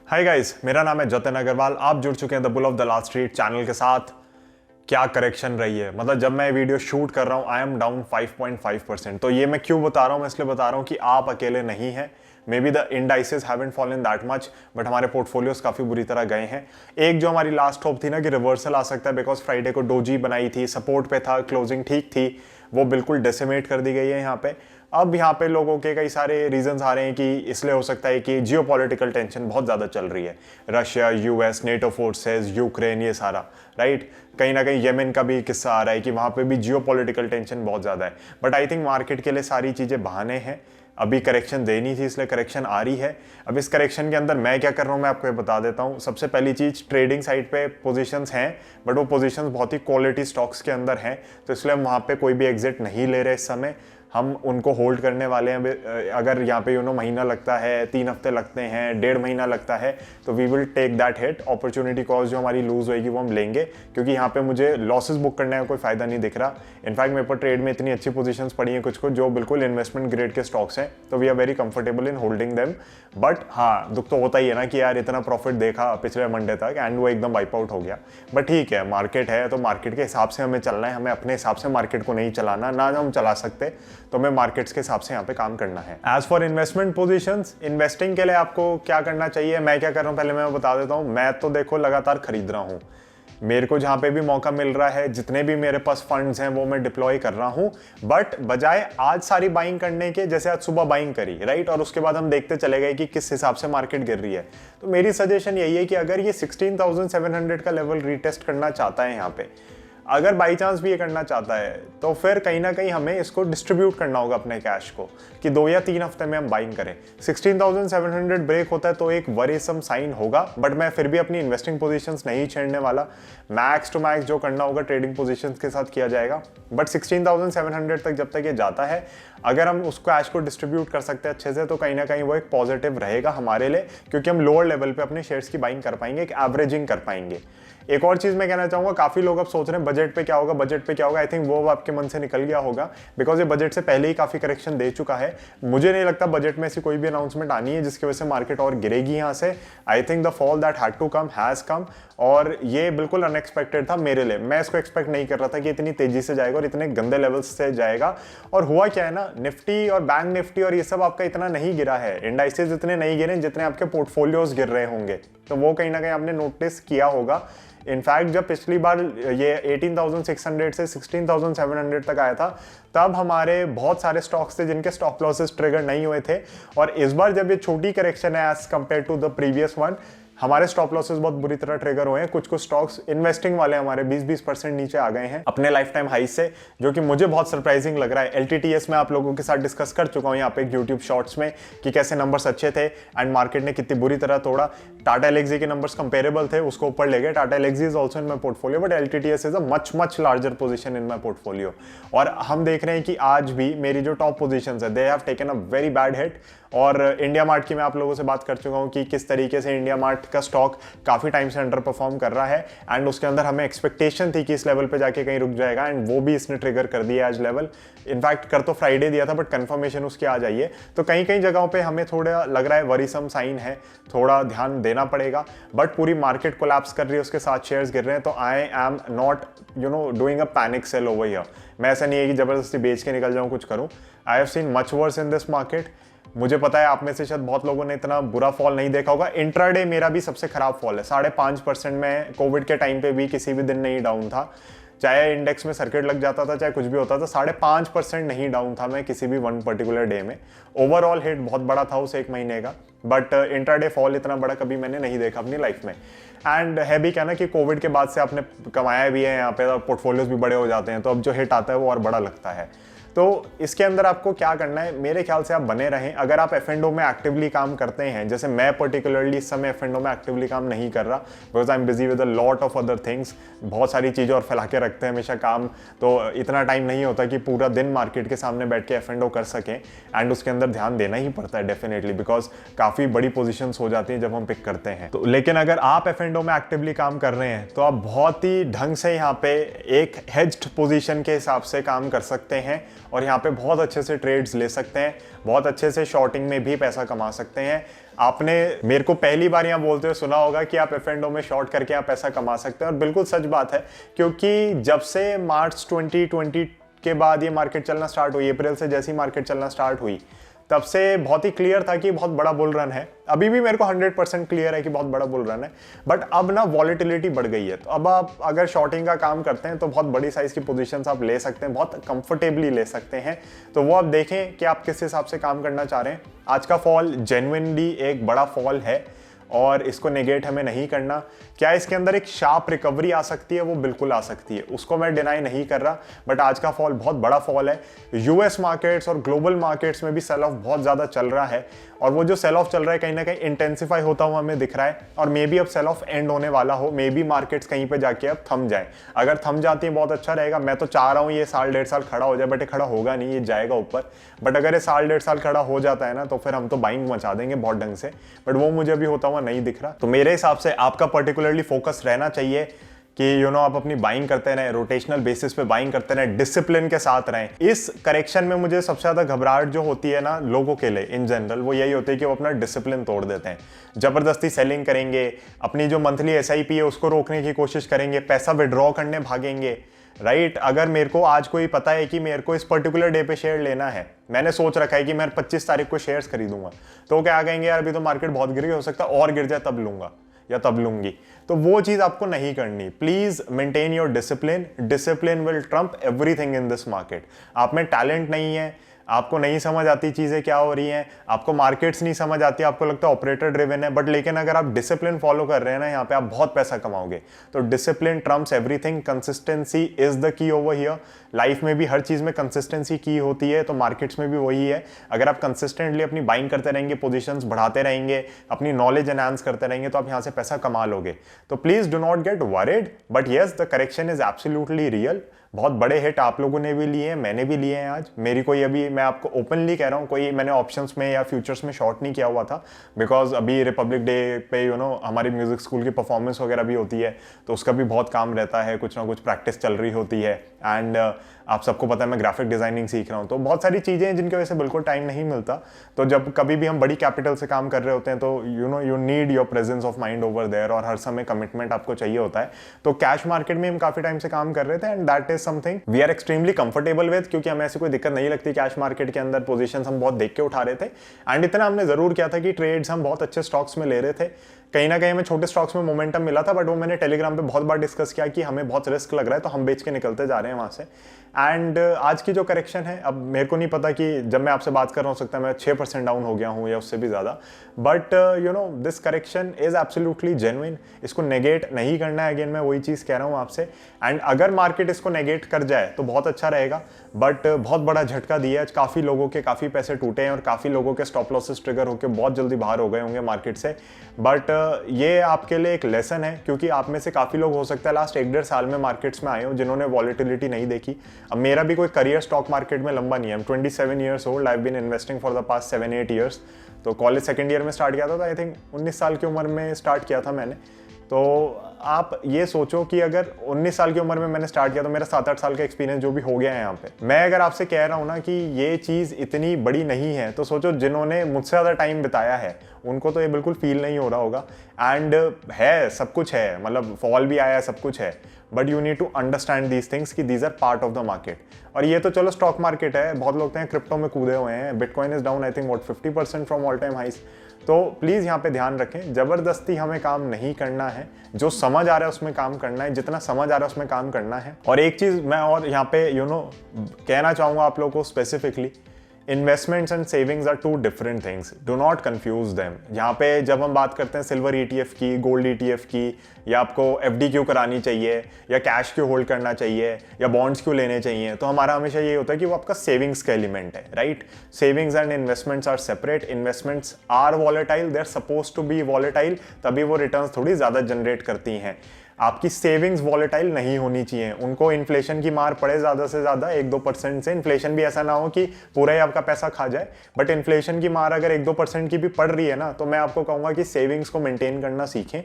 Hi guys, मेरा नाम है जतिन अग्रवाल। आप जुड़ चुके हैं the bull of the last street channel के साथ। क्या करेक्शन रही है, मतलब जब मैं वीडियो शूट कर रहा हूँ आई एम डाउन 5.5%। तो ये मैं क्यों बता रहा हूँ, मैं इसलिए बता रहा हूँ कि आप अकेले नहीं हैं। May be the indices haven't fallen that much, but हमारे पोर्टफोलियोज काफ़ी बुरी तरह गए हैं। एक जो हमारी लास्ट होप थी ना कि रिवर्सल आ सकता है, बिकॉज फ्राइडे को डोजी बनाई थी, सपोर्ट पे था, क्लोजिंग ठीक थी, वो बिल्कुल डेसिमेट कर दी गई है यहाँ पे। अब यहाँ पे लोगों के कई सारे रीजंस आ रहे हैं कि इसलिए हो सकता है कि जियोपॉलिटिकल टेंशन बहुत ज़्यादा चल रही है। Russia, US, NATO forces, Ukraine, ये सारा राइट। कहीं ना कहीं येमेन का भी किस्सा आ रहा है कि वहाँ पे भी जियोपॉलिटिकल टेंशन बहुत ज़्यादा है। बट आई थिंक मार्केट के लिए सारी चीज़ें बहाने हैं। अभी करेक्शन देनी थी, इसलिए करेक्शन आ रही है। अब इस करेक्शन के अंदर मैं क्या कर रहा हूँ मैं आपको ये बता देता हूँ। सबसे पहली चीज़, ट्रेडिंग साइड पे पोजीशंस हैं, बट वो पोजीशंस बहुत ही क्वालिटी स्टॉक्स के अंदर हैं, तो इसलिए हम वहाँ पे कोई भी एग्जिट नहीं ले रहे इस समय। हम उनको होल्ड करने वाले हैं। अगर यहाँ पे महीना लगता है, 3 हफ्ते लगते हैं, 1.5 महीना लगता है, तो we will take that hit. Opportunity cost जो हमारी लूज होएगी वो हम लेंगे, क्योंकि यहाँ पे मुझे लॉसेस बुक करने का कोई फायदा नहीं दिख रहा। इनफैक्ट मेरे पर ट्रेड में इतनी अच्छी पोजीशंस पड़ी हैं कुछ जो बिल्कुल इन्वेस्टमेंट ग्रेड के स्टॉक्स हैं, तो we are very comfortable in holding them. But हाँ, दुख तो होता ही है ना कि यार इतना प्रॉफिट देखा पिछले मंडे तक एंड वो एकदम वाइप आउट हो गया। बट ठीक है, मार्केट है तो मार्केट के हिसाब से हमें चलना है। हमें अपने हिसाब से मार्केट को नहीं चलाना, ना हम चला सकते, तो हमें मार्केट्स के हिसाब से यहाँ पे काम करना है। As for investment positions, investing के लिए आपको क्या करना चाहिए, मैं क्या कर रहा हूँ पहले मैं बता देता हूँ। मैं तो देखो लगातार खरीद रहा हूँ, मेरे को जहाँ पे भी मौका मिल रहा है, जितने भी मेरे पास फंड्स हैं वो मैं डिप्लॉय कर रहा हूँ। बट बजाय आज सारी बाइंग करने के, जैसे आज सुबह बाइंग करी राइट, और उसके बाद हम देखते चले गए कि किस हिसाब से मार्केट गिर रही है, तो मेरी सजेशन यही है कि अगर ये 16,700 का लेवल रीटेस्ट करना चाहता है यहाँ पे, अगर बाई चांस भी ये करना चाहता है, तो फिर कहीं ना कहीं हमें इसको डिस्ट्रीब्यूट करना होगा अपने कैश को, कि 2 या 3 हफ्ते में हम बाइंग करें। 16,700 ब्रेक होता है तो एक वरीसम साइन होगा, बट मैं फिर भी अपनी इन्वेस्टिंग पोजीशंस नहीं छेड़ने वाला। मैक्स टू मैक्स जो करना होगा ट्रेडिंग पोजीशंस के साथ किया जाएगा। बट 16,700 तक जब तक ये जाता है, अगर हम उस कैश को डिस्ट्रीब्यूट कर सकते हैं अच्छे से, तो कहीं ना कहीं वो एक पॉजिटिव रहेगा हमारे लिए, क्योंकि हम लोअर लेवल पे अपने शेयर्स की बाइंग कर पाएंगे, एक एवरेजिंग कर पाएंगे। एक और चीज मैं कहना चाहूंगा, काफी लोग अब सोच रहे हैं बजट पे क्या होगा, बजट पे क्या होगा। आई थिंक वो आपके मन से निकल गया होगा, बिकॉज ये बजट से पहले ही काफी करेक्शन दे चुका है। मुझे नहीं लगता बजट में ऐसी कोई भी अनाउंसमेंट आनी है जिसकी वजह से मार्केट और गिरेगी यहाँ से। I think the fall that had to come has come, और ये बिल्कुल अनएक्सपेक्टेड था मेरे लिए। मैं इसको एक्सपेक्ट नहीं कर रहा था कि इतनी तेजी से जाएगा और इतने गंदे लेवल्स से जाएगा। और हुआ क्या है ना, निफ्टी और बैंक निफ्टी और ये सब आपका इतना नहीं गिरा है, इंडाइसेस इतने नहीं गिरे जितने आपके पोर्टफोलियोज गिर रहे होंगे, तो वो कहीं ना कहीं आपने नोटिस किया होगा। इनफैक्ट जब पिछली बार ये 18,600 से 16,700 तक आया था, तब हमारे बहुत सारे स्टॉक्स थे जिनके स्टॉप लॉसेस ट्रिगर नहीं हुए थे। और इस बार जब ये छोटी करेक्शन है as compared to the previous one, हमारे स्टॉप लॉसेस बहुत बुरी तरह ट्रिगर हुए हैं। कुछ स्टॉक्स इन्वेस्टिंग वाले हमारे 20% नीचे आ गए हैं अपने लाइफ टाइम हाई से, जो कि मुझे बहुत सरप्राइजिंग लग रहा है। LTTS में आप लोगों के साथ डिस्कस कर चुका हूं यहाँ पे यूट्यूब शॉर्ट्स में कि कैसे नंबर्स अच्छे थे एंड मार्केट ने कितनी बुरी तरह तोड़ा। टाटा एलेक्सी के नंबर्स कंपेरेबल थे, उसको ऊपर ले गए। Tata Elxsi is also in my portfolio, but LTTS is a much larger position in my portfolio. और हम देख रहे हैं कि आज भी मेरी जो टॉप पोजिशन है, they have taken a very bad hit. और इंडिया मार्ट की मैं आप लोगों से बात कर चुका हूं कि किस तरीके से इंडिया मार्ट का स्टॉक काफी टाइम से अंडर परफॉर्म कर रहा है, एंड उसके अंदर हमें एक्सपेक्टेशन थी कि इस लेवल पे जाके कहीं रुक जाएगा, एंड वो भी इसने ट्रिगर कर दिया आज लेवल। इनफैक्ट कर तो फ्राइडे दिया था, बट कंफर्मेशन उसकी आ जाइए। तो कहीं कहीं जगहों पे हमें थोड़ा लग रहा है वरीसम साइन है, थोड़ा ध्यान देना पड़ेगा। बट पूरी मार्केट कोलैप्स कर रही है, उसके साथ शेयर्स गिर रहे हैं, तो I am not doing a panic sell over here. मैं ऐसा नहीं है कि जबरदस्ती बेच के निकल जाऊं, कुछ करूं। I have seen much worse in this market. मुझे पता है आप में से शायद बहुत लोगों ने इतना बुरा फॉल नहीं देखा होगा। इंट्राडे मेरा भी सबसे खराब फॉल है, 5.5% में। कोविड के टाइम पे भी किसी भी दिन नहीं डाउन था, चाहे इंडेक्स में सर्किट लग जाता था, चाहे कुछ भी होता था, 5.5% नहीं डाउन था मैं किसी भी वन पर्टिकुलर डे में। ओवरऑल हिट बहुत बड़ा था उस एक महीने का, बट इंट्राडे फॉल इतना बड़ा कभी मैंने नहीं देखा अपनी लाइफ में। एंड है भी क्या ना कि कोविड के बाद से आपने कमाया भी है यहाँ पे, पोर्टफोलियोज भी बड़े हो जाते हैं, तो अब जो हिट आता है वो और बड़ा लगता है। तो इसके अंदर आपको क्या करना है, मेरे ख्याल से आप बने रहें। अगर आप F&O में एक्टिवली काम करते हैं, जैसे मैं पर्टिकुलरली इस समय F&O में एक्टिवली काम नहीं कर रहा, because I am busy with a lot of other things. बहुत सारी चीज़ें और फैला के रखते हैं हमेशा काम, तो इतना टाइम नहीं होता कि पूरा दिन मार्केट के सामने बैठ के F&O कर सकें, एंड उसके अंदर ध्यान देना ही पड़ता है डेफिनेटली, बिकॉज काफ़ी बड़ी पोजिशंस हो जाती हैं जब हम पिक करते हैं। तो लेकिन अगर आप F&O में एक्टिवली काम कर रहे हैं, तो आप बहुत ही ढंग से यहाँ पे एक हेज्ड पोजिशन के हिसाब से काम कर सकते हैं और यहाँ पे बहुत अच्छे से ट्रेड्स ले सकते हैं, बहुत अच्छे से शॉर्टिंग में भी पैसा कमा सकते हैं। आपने मेरे को पहली बार यहाँ बोलते हुए सुना होगा कि आप F&O में शॉर्ट करके आप पैसा कमा सकते हैं, और बिल्कुल सच बात है, क्योंकि जब से मार्च 2020 के बाद ये मार्केट चलना स्टार्ट हुई, अप्रैल से जैसी मार्केट चलना स्टार्ट हुई, तब से बहुत ही क्लियर था कि बहुत बड़ा बुल रन है। अभी भी मेरे को 100% क्लियर है कि बहुत बड़ा बुल रन है, बट अब ना वॉलेटिलिटी बढ़ गई है। तो अब आप अगर शॉर्टिंग का काम करते हैं तो बहुत बड़ी साइज की पोजीशंस आप ले सकते हैं, बहुत कंफर्टेबली ले सकते हैं। तो वो आप देखें कि आप किस हिसाब से काम करना चाह रहे हैं। आज का फॉल जेन्युइनली एक बड़ा फॉल है और इसको नेगेट हमें नहीं करना। क्या इसके अंदर एक शार्प रिकवरी आ सकती है? वो बिल्कुल आ सकती है, उसको मैं डिनाई नहीं कर रहा, बट आज का फॉल बहुत बड़ा फॉल है। यूएस मार्केट्स और ग्लोबल मार्केट्स में भी सेल ऑफ बहुत ज़्यादा चल रहा है, और वो जो सेल ऑफ चल रहा है कहीं ना कहीं इंटेंसिफाई होता हुआ हमें दिख रहा है, और मे बी अब सेल ऑफ एंड होने वाला हो, मे बी मार्केट्स कहीं पे जाके अब थम जाए। अगर थम जाती है बहुत अच्छा रहेगा। मैं तो चाह रहा हूँ ये साल 1.5 साल खड़ा हो जाए, बट ये खड़ा होगा नहीं, ये जाएगा ऊपर। बट अगर ये साल 1.5 साल खड़ा हो जाता है ना, तो फिर हम तो बाइंग मचा देंगे बहुत ढंग से, बट वो मुझे अभी होता हुआ नहीं दिख रहा। तो मेरे हिसाब से आपका पर्टिकुलरली फोकस रहना चाहिए कि आप अपनी बाइंग करते रहें, रोटेशनल बेसिस पे बाइंग करते रहें, डिसिप्लिन के साथ रहें। इस करेक्शन में मुझे सबसे ज़्यादा घबराहट जो होती है ना लोगों के लिए इन जनरल, वो यही होती है कि वो अपना डिसिप्लिन तोड़ देते हैं, ज़बरदस्ती सेलिंग करेंगे, अपनी जो मंथली SIP है उसको रोकने की कोशिश करेंगे, पैसा विड्रॉ करने भागेंगे, राइट। अगर मेरे को आज कोई पता है कि मेरे को इस पर्टिकुलर डे पे शेयर लेना है, मैंने सोच रखा है कि मैं 25 तारीख को शेयर्स खरीदूंगा, तो क्या कहेंगे यार अभी तो मार्केट बहुत गिर गई, हो सकता है और गिर जाए तब लूंगा या तब लूंगी। तो वो चीज आपको नहीं करनी। Please maintain your discipline. Discipline will Trump everything in this market. आप में टैलेंट नहीं है, आपको नहीं समझ आती चीजें क्या हो रही हैं, आपको मार्केट्स नहीं समझ आती, आपको लगता है ऑपरेटर ड्रिवन है, बट लेकिन अगर आप डिसिप्लिन फॉलो कर रहे हैं ना, यहाँ पे आप बहुत पैसा कमाओगे। तो discipline Trump's everything. Consistency is the key over here. Life में भी हर चीज में कंसिस्टेंसी की होती है, तो मार्केट्स में भी वही है। अगर आप कंसिस्टेंटली अपनी बाइंग करते रहेंगे, पोजीशंस बढ़ाते रहेंगे, अपनी नॉलेज एनहांस करते रहेंगे, तो आप यहाँ से पैसा कमा लोगे। तो please do not gate worried, but yes the correction is absolutely real. बहुत बड़े हिट आप लोगों ने भी लिए हैं, मैंने भी लिए हैं आज। मेरी कोई अभी, मैं आपको ओपनली कह रहा हूँ, कोई मैंने ऑप्शंस में या फ्यूचर्स में शॉर्ट नहीं किया हुआ था, बिकॉज अभी रिपब्लिक डे पे हमारी म्यूजिक स्कूल की परफॉर्मेंस वगैरह भी होती है, तो उसका भी बहुत काम रहता है, कुछ ना कुछ प्रैक्टिस चल रही होती है। एंड आप सबको पता है मैं ग्राफिक डिजाइनिंग सीख रहा हूँ, तो बहुत सारी चीज़ें हैं जिनकी वजह से बिल्कुल टाइम नहीं मिलता। तो जब कभी भी हम बड़ी कैपिटल से काम कर रहे होते हैं, तो you need your presence of mind over there, और हर समय कमिटमेंट आपको चाहिए होता है। तो कैश मार्केट में हम काफ़ी टाइम से काम कर रहे थे, and that is something we are extremely comfortable with, क्योंकि हमें ऐसी कोई दिक्कत नहीं लगती। कैश मार्केट के अंदर पोजीशंस हम बहुत देख के उठा रहे थे, एंड इतना हमने जरूर किया था कि ट्रेड्स हम बहुत अच्छे स्टॉक्स में ले रहे थे। कहीं ना कहीं हमें छोटे स्टॉक्स में मोमेंटम मिला था, बट वो मैंने टेलीग्राम पे बहुत बार डिस्कस किया कि हमें बहुत रिस्क लग रहा है, तो हम बेच के निकलते जा रहे हैं वहां से। एंड आज की जो करेक्शन है, अब मेरे को नहीं पता कि जब मैं आपसे बात कर रहा हूँ, सकता है मैं 6% डाउन हो गया हूँ या उससे भी ज़्यादा, but this correction is absolutely genuine. इसको नेगेट नहीं करना है। अगेन मैं वही चीज़ कह रहा हूँ आपसे, एंड अगर मार्केट इसको नेगेट कर जाए तो बहुत अच्छा रहेगा, बट बहुत बड़ा झटका दिया है। काफ़ी लोगों के काफ़ी पैसे टूटे हैं, और काफ़ी लोगों के स्टॉप लॉसेस ट्रिगर होकर बहुत जल्दी बाहर हो गए होंगे मार्केट से। बट ये आपके लिए एक लेसन है, क्योंकि आप में से काफ़ी लोग हो सकता है लास्ट 1-1.5 साल में मार्केट्स में आए हो जिन्होंने वॉलेटिलिटी नहीं देखी। अब मेरा भी कोई करियर स्टॉक मार्केट में लंबा नहीं है। 27 years old, I been investing for the past 7-8 years. तो कॉलेज सेकंड ईयर में स्टार्ट किया था, आई थिंक 19 साल की उम्र में स्टार्ट किया था मैंने। तो आप ये सोचो कि अगर 19 साल की उम्र में मैंने स्टार्ट किया, तो मेरा 7-8 साल का एक्सपीरियंस जो भी हो गया है यहाँ पे। मैं अगर आपसे कह रहा हूँ ना कि ये चीज़ इतनी बड़ी नहीं है, तो सोचो जिन्होंने मुझसे ज़्यादा टाइम बिताया है उनको तो ये बिल्कुल फील नहीं हो रहा होगा। एंड है, सब कुछ है, मतलब फॉल भी आया है, सब कुछ है, but you need to understand these things कि these are part of the market. और ये तो चलो स्टॉक मार्केट है, बहुत लोग हैं क्रिप्टो में कूदे हुए हैं। Bitcoin is down I think 50% from all time highs. तो प्लीज़ यहाँ पे ध्यान रखें, ज़बरदस्ती हमें काम नहीं करना है, जो समझ आ रहा है उसमें काम करना है, जितना समझ आ रहा है उसमें काम करना है। और एक चीज़ मैं और यहाँ पे कहना चाहूँगा आप लोगों को specifically, investments and savings are two different things, do not confuse them. यहाँ पे जब हम बात करते हैं सिल्वर ETF की, गोल्ड ETF की, या आपको FD क्यों करानी चाहिए, या कैश क्यों होल्ड करना चाहिए, या बॉन्ड्स क्यों लेने चाहिए, तो हमारा हमेशा ये होता है कि वो आपका सेविंग्स का एलिमेंट है, right. Savings and investments are separate. Investments are volatile, they are suppose to be volatile, तभी वो रिटर्न्स थोड़ी ज़्यादा जनरेट करती हैं। आपकी सेविंग्स वॉलेटाइल नहीं होनी चाहिए, उनको इन्फ्लेशन की मार पड़े ज़्यादा से ज़्यादा 1-2% से। इन्फ्लेशन भी ऐसा ना हो कि पूरा ही आपका पैसा खा जाए, बट इन्फ्लेशन की मार अगर 1-2% की भी पड़ रही है ना, तो मैं आपको कहूँगा कि सेविंग्स को मेंटेन करना सीखें।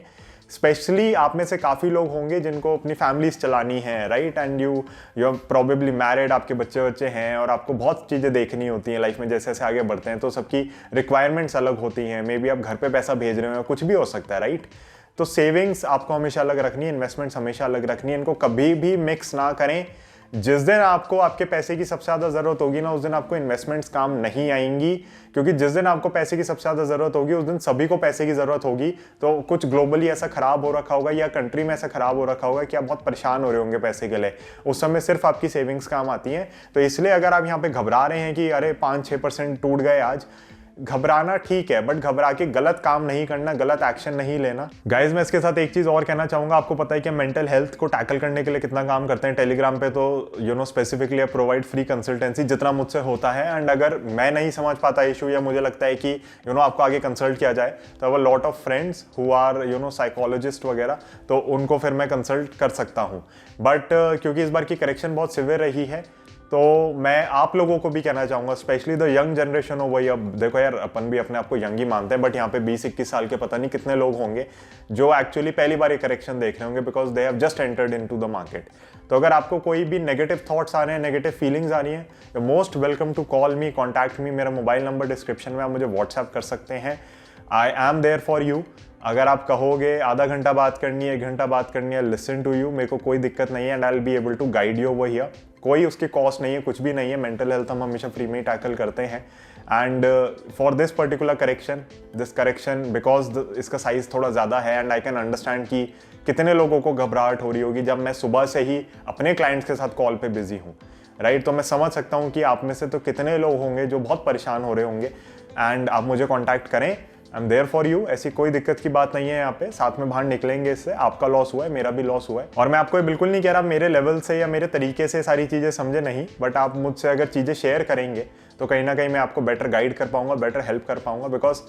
स्पेशली आप में से काफ़ी लोग होंगे जिनको अपनी फैमिलीज चलानी है, right, and you are probably married, आपके बच्चे हैं और आपको बहुत चीज़ें देखनी होती हैं लाइफ में, जैसे जैसे आगे बढ़ते हैं तो सबकी रिक्वायरमेंट्स अलग होती हैं। मे बी आप घर पे पैसा भेज रहे हो, कुछ भी हो सकता है, राइट। तो सेविंग्स आपको हमेशा अलग रखनी है, इन्वेस्टमेंट्स हमेशा अलग रखनी है, इनको कभी भी मिक्स ना करें। जिस दिन आपको आपके पैसे की सबसे ज़्यादा ज़रूरत होगी ना, उस दिन आपको इन्वेस्टमेंट्स काम नहीं आएंगी, क्योंकि जिस दिन आपको पैसे की सबसे ज़्यादा ज़रूरत होगी उस दिन सभी को पैसे की ज़रूरत होगी। तो कुछ ग्लोबली ऐसा खराब हो रखा होगा या कंट्री में ऐसा खराब हो रखा होगा कि आप बहुत परेशान हो रहे होंगे पैसे के लिए, उस समय सिर्फ आपकी सेविंग्स काम आती हैं। तो इसलिए अगर आप यहाँ पे घबरा रहे हैं कि अरे 5-6% टूट गए आज, घबराना ठीक है, बट घबरा के गलत काम नहीं करना, गलत एक्शन नहीं लेना। गाइज मैं इसके साथ एक चीज और कहना चाहूंगा, आपको पता है कि मेंटल हेल्थ को टैकल करने के लिए कितना काम करते हैं टेलीग्राम पे। तो स्पेसिफिकली प्रोवाइड फ्री कंसल्टेंसी जितना मुझसे होता है, एंड अगर मैं नहीं समझ पाता इशू या मुझे लगता है कि आपको आगे कंसल्ट किया जाए, तो I have a lot of friends who are psychologist वगैरह, तो उनको फिर मैं कंसल्ट कर सकता हूँ। बट क्योंकि इस बार की करेक्शन बहुत सिवियर रही है, तो मैं आप लोगों को भी कहना चाहूँगा, स्पेशली द यंग जनरेशन हो, वही अब देखो यार, अपन भी अपने आप को यंग ही मानते हैं, बट यहाँ पे 20-21 साल के पता नहीं कितने लोग होंगे जो एक्चुअली पहली बार ये करेक्शन देख रहे होंगे, because they have just entered into the market. तो अगर आपको कोई भी नेगेटिव थॉट्स आ रहे हैं, नेगेटिव फीलिंग्स आ रही हैं, you most welcome to call me, contact me. मेरा मोबाइल नंबर डिस्क्रिप्शन में, आप मुझे व्हाट्सएप कर सकते हैं। I am there for you. अगर आप कहोगे आधा घंटा बात करनी है, 1 घंटा बात करनी है, लिसन टू यू, मेरे को कोई दिक्कत नहीं है, and I will be able to guide you over here. कोई उसकी कॉस्ट नहीं है, कुछ भी नहीं है। मेंटल हेल्थ हम हमेशा फ्री में ही टैकल करते हैं। And for this particular correction because इसका साइज थोड़ा ज़्यादा है, एंड आई कैन अंडरस्टैंड कि कितने लोगों को घबराहट हो रही होगी जब मैं सुबह से ही अपने क्लाइंट्स के साथ कॉल पे बिजी हूँ, राइट। तो मैं समझ सकता हूँ कि आप में से तो कितने लोग होंगे जो बहुत परेशान हो रहे होंगे, एंड आप मुझे कॉन्टैक्ट करें। I am there for you. ऐसी कोई दिक्कत की बात नहीं है, यहाँ पे साथ में बाहर निकलेंगे इससे। आपका लॉस हुआ है, मेरा भी लॉस हुआ है, और मैं आपको ये बिल्कुल नहीं कह रहा मेरे लेवल से या मेरे तरीके से सारी चीज़ें समझे नहीं, बट आप मुझसे अगर चीज़ें शेयर करेंगे तो कहीं ना कहीं मैं आपको बेटर गाइड कर पाऊंगा, बेटर हेल्प कर पाऊंगा। बिकॉज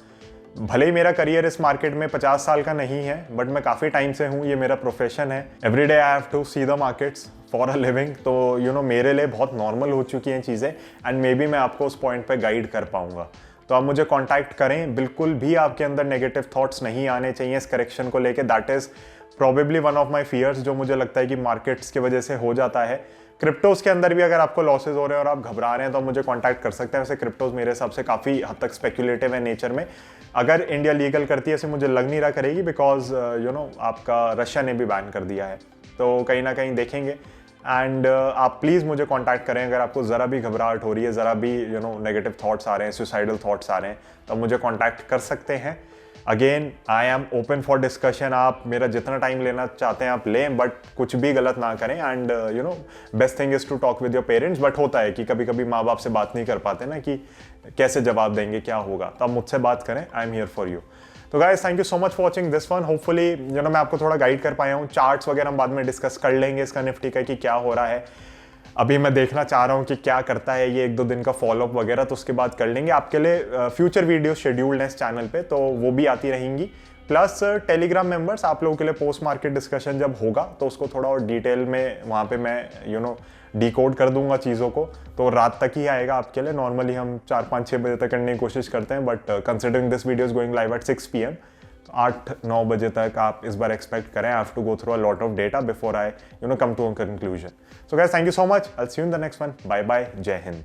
भले ही मेरा करियर इस मार्केट में 50 साल का नहीं है, बट मैं काफ़ी टाइम से हूँ, ये मेरा प्रोफेशन है। Every day I have to see the markets for a living. तो मेरे लिए बहुत नॉर्मल हो चुकी हैं चीज़ें, एंड मे बी मैं आपको उस पॉइंट पे गाइड कर पाऊंगा। तो आप मुझे कांटेक्ट करें। बिल्कुल भी आपके अंदर नेगेटिव थॉट्स नहीं आने चाहिए इस करेक्शन को लेके। That is probably one of my fears, जो मुझे लगता है कि मार्केट्स की वजह से हो जाता है। क्रिप्टोज के अंदर भी अगर आपको लॉसेज हो रहे हैं और आप घबरा रहे हैं तो आप मुझे कांटेक्ट कर सकते हैं। वैसे क्रिप्टोज मेरे हिसाब से काफ़ी हद तक स्पेक्युलेटिव है नेचर में। अगर इंडिया लीगल करती है, ऐसे मुझे लग नहीं रहा करेगी, बिकॉज आपका रशिया ने भी बैन कर दिया है। तो कहीं ना कहीं देखेंगे। एंड आप प्लीज़ मुझे कांटेक्ट करें अगर आपको ज़रा भी घबराहट हो रही है, ज़रा भी नेगेटिव थॉट्स आ रहे हैं, सुसाइडल थॉट्स आ रहे हैं, तो मुझे कांटेक्ट कर सकते हैं। Again I am open for discussion. आप मेरा जितना टाइम लेना चाहते हैं आप लें, बट कुछ भी गलत ना करें। And best thing is to talk with your parents. But होता है कि कभी कभी माँ बाप से बात नहीं कर पाते ना, कि कैसे जवाब देंगे, क्या होगा, तो आप मुझसे बात करें। I am here for you. तो guys thank you so much for watching this one. Hopefully मैं आपको थोड़ा गाइड कर पाया हूँ। चार्ट्स वगैरह हम बाद में डिस्कस कर लेंगे इसका निफ्टी का, कि क्या हो रहा है। अभी मैं देखना चाह रहा हूँ कि क्या करता है ये 1-2 दिन का फॉलोअप वगैरह, तो उसके बाद कर लेंगे। आपके लिए फ्यूचर वीडियो शेड्यूल्ड है इस चैनल पे, तो वो भी आती रहेंगी। प्लस टेलीग्राम मेंबर्स, आप लोगों के लिए पोस्ट मार्केट डिस्कशन जब होगा तो उसको थोड़ा और डिटेल में वहाँ पे मैं डिकोड कर दूंगा चीज़ों को, तो रात तक ही आएगा आपके लिए। नॉर्मली हम 4-5-6 बजे तक करने की कोशिश करते हैं, but considering this video is going live at 6 PM, 8-9 बजे तक आप इस बार एक्सपेक्ट करें। I have to go through a lot of data before I come to a conclusion. So guys thank you so much. I will see you in the next one. Bye bye. जय हिंद।